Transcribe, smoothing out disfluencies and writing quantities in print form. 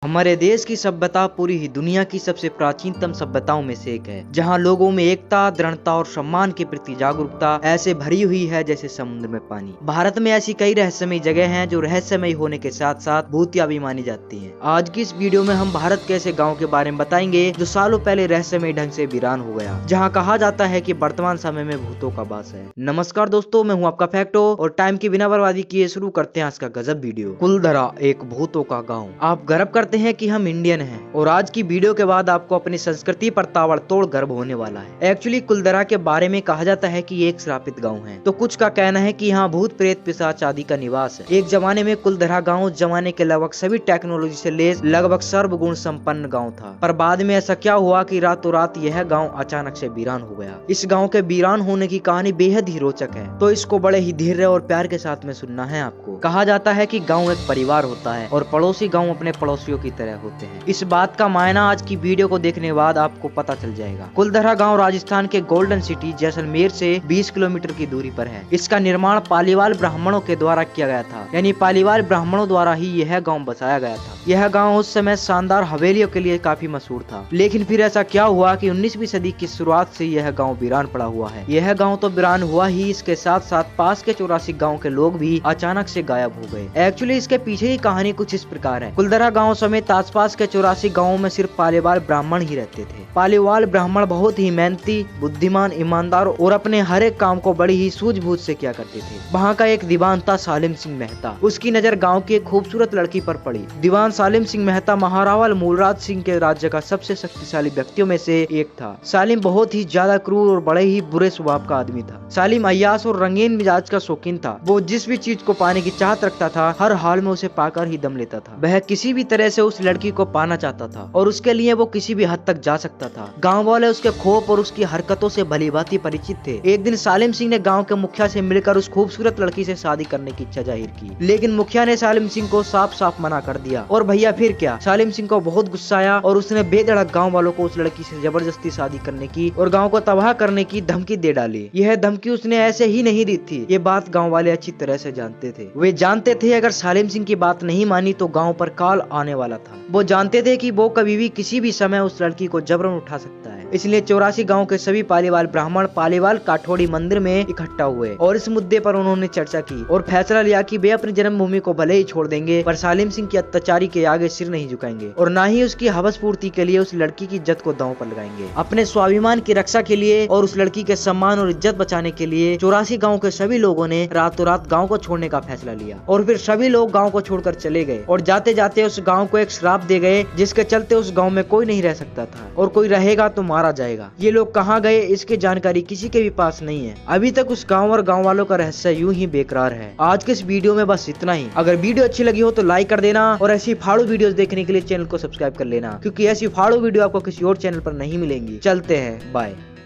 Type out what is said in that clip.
हमारे देश की सभ्यता पूरी ही दुनिया की सबसे प्राचीनतम सभ्यताओं में से एक है, जहां लोगों में एकता, दृढ़ता और सम्मान के प्रति जागरूकता ऐसे भरी हुई है जैसे समुद्र में पानी। भारत में ऐसी कई रहस्यमयी जगह हैं जो रहस्यमयी होने के साथ साथ भूतिया भी मानी जाती हैं। आज की इस वीडियो में हम भारत के ऐसे गाँव के बारे में बताएंगे जो सालों पहले रहस्यमयी ढंग से वीरान हो गया, जहाँ कहा जाता है कि वर्तमान समय में भूतों का वास है। नमस्कार दोस्तों, मैं हूँ आपका फैक्टो और टाइम की बिना बर्बादी किए शुरू करते हैं आज का गजब वीडियो। कुलधरा, एक भूतों का गाँव। आप गर्व करते हैं कि हम इंडियन हैं और आज की वीडियो के बाद आपको अपनी संस्कृति पर ताबड़तोड़ गर्व होने वाला है। एक्चुअली कुलधरा के बारे में कहा जाता है कि ये एक श्रापित गांव है, तो कुछ का कहना है कि यहाँ भूत प्रेत पिशाच आदि का निवास है। एक जमाने में कुलधरा गांव उस जमाने के लगभग सभी टेक्नोलॉजी से लैस लगभग सर्वगुण संपन्न गाँव था, पर बाद में ऐसा क्या हुआ कि रातों रात यह गाँव अचानक से वीरान हो गया। इस गाँव के वीरान होने की कहानी बेहद ही रोचक है, तो इसको बड़े ही धैर्य और प्यार के साथ में सुनना है आपको। कहा जाता है कि गाँव एक परिवार होता है और पड़ोसी गाँव अपने पड़ोसियों की तरह होते हैं। इस बात का मायना आज की वीडियो को देखने के बाद आपको पता चल जाएगा। कुलधरा गांव राजस्थान के गोल्डन सिटी जैसलमेर से 20 किलोमीटर की दूरी पर है। इसका निर्माण पालीवाल ब्राह्मणों के द्वारा किया गया था, यानी पालीवाल ब्राह्मणों द्वारा ही यह गांव बसाया गया था। यह गांव उस समय शानदार हवेलियों के लिए काफी मशहूर था, लेकिन फिर ऐसा क्या हुआ कि 19वीं सदी की शुरुआत से यह गाँव वीरान पड़ा हुआ है। यह गाँव तो वीरान हुआ ही, इसके साथ साथ पास के 84 गाँव के लोग भी अचानक से गायब हो गए। एक्चुअली इसके पीछे की कहानी कुछ इस प्रकार है। कुलधरा गाँव समेत आसपास के 84 गाँवों में सिर्फ पालीवाल ब्राह्मण ही रहते थे। पालीवाल ब्राह्मण बहुत ही मेहनती, बुद्धिमान, ईमानदार और अपने हर एक काम को बड़ी ही सूझबूझ से किया करते थे। वहाँ का एक दीवान था सालिम सिंह मेहता। उसकी नजर गांव की एक खूबसूरत लड़की पर पड़ी। दीवान सालिम सिंह मेहता महारावल मूलराज सिंह के राज्य का सबसे शक्तिशाली व्यक्तियों में से एक था। सालिम बहुत ही ज्यादा क्रूर और बड़े ही बुरे स्वभाव का आदमी था। सालिम अय्याश और रंगीन मिजाज का शौकीन था। वो जिस भी चीज को पाने की चाहत रखता था, हर हाल में उसे पाकर ही दम लेता था। वह किसी भी तरह से उस लड़की को पाना चाहता था और उसके लिए वो किसी भी हद तक जा सकता था। गांव वाले उसके खौफ और उसकी हरकतों से भलीभांति परिचित थे। एक दिन सालिम सिंह ने गांव के मुखिया से मिलकर उस खूबसूरत लड़की से शादी करने की इच्छा जाहिर की, लेकिन मुखिया ने सालिम सिंह को साफ साफ मना कर दिया। और भैया फिर क्या, सालिम सिंह को बहुत गुस्सा आया और उसने बेधड़क गाँव वालों को उस लड़की से जबरदस्ती शादी करने की और गाँव को तबाह करने की धमकी दे डाली। यह धमकी उसने ऐसे ही नहीं दी थी, ये बात गाँव वाले अच्छी तरह से जानते थे। वे जानते थे अगर सालिम सिंह की बात नहीं मानी तो गाँव पर काल आने वाला था। वो जानते थे कि वो कभी भी किसी भी समय उस लड़की को जबरन उठा सकता है। इसलिए 84 गांव के सभी पालीवाल ब्राह्मण पालीवाल काठोड़ी मंदिर में इकट्ठा हुए और इस मुद्दे पर उन्होंने चर्चा की और फैसला लिया कि वे अपनी जन्मभूमि को भले ही छोड़ देंगे, पर सालिम सिंह की अत्याचारी के आगे सिर नहीं झुकाएंगे और न ही उसकी हवस पूर्ति के लिए उस लड़की की इज्जत को दांव पर लगाएंगे। अपने स्वाभिमान की रक्षा के लिए और उस लड़की के सम्मान और इज्जत बचाने के लिए 84 गाँव के सभी लोगों ने रातों रात गाँव को छोड़ने का फैसला लिया और फिर सभी लोग गाँव को छोड़कर चले गए और जाते जाते उस गाँव को एक श्राप दे गए, जिसके चलते उस गाँव में कोई नहीं रह सकता था और कोई रहेगा तो मारा जाएगा। ये लोग कहाँ गए इसकी जानकारी किसी के भी पास नहीं है। अभी तक उस गाँव और गाँव वालों का रहस्य यूं ही बेकरार है। आज के इस वीडियो में बस इतना ही। अगर वीडियो अच्छी लगी हो तो लाइक कर देना और ऐसी फाड़ू वीडियोस देखने के लिए चैनल को सब्सक्राइब कर लेना, क्योंकि ऐसी फाड़ू वीडियो आपको किसी और चैनल पर नहीं मिलेंगी। चलते हैं, बाय।